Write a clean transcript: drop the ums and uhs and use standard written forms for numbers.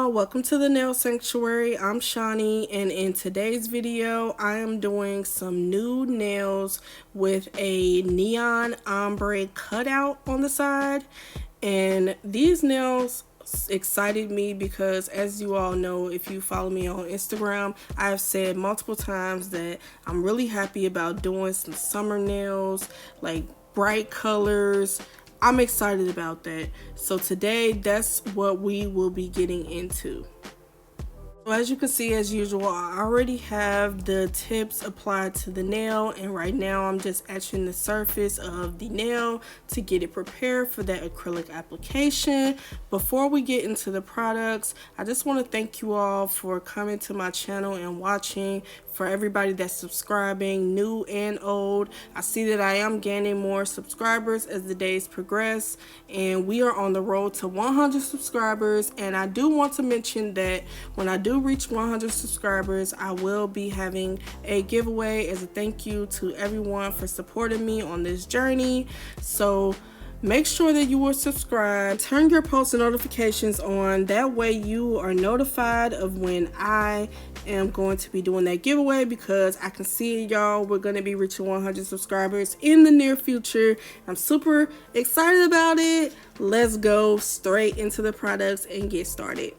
y'all, welcome to the Nail Sanctuary. I'm Shawnee, and in today's video I am doing some nude nails with a neon ombre cutout on the side. And these nails excited me because, as you all know, if you follow me on Instagram, I've said multiple times that I'm really happy about doing some summer nails, like bright colors. I'm excited about that. So today, that's what we will be getting into. So as you can see, as usual, I already have the tips applied to the nail, and right now I'm just etching the surface of the nail to get it prepared for that acrylic application. Before we get into the products, I just want to thank you all for coming to my channel and watching. For everybody that's subscribing, new and old, I see that I am gaining more subscribers as the days progress, and we are on the road to 100 subscribers. And I do want to mention that when I do reach 100 subscribers, I will be having a giveaway as a thank you to everyone for supporting me on this journey. So make sure that you are subscribed, turn your post notifications on, that way you are notified of when I am going to be doing that giveaway, because I can see y'all, we're going to be reaching 100 subscribers in the near future. I'm super excited about it. Let's go straight into the products and get started.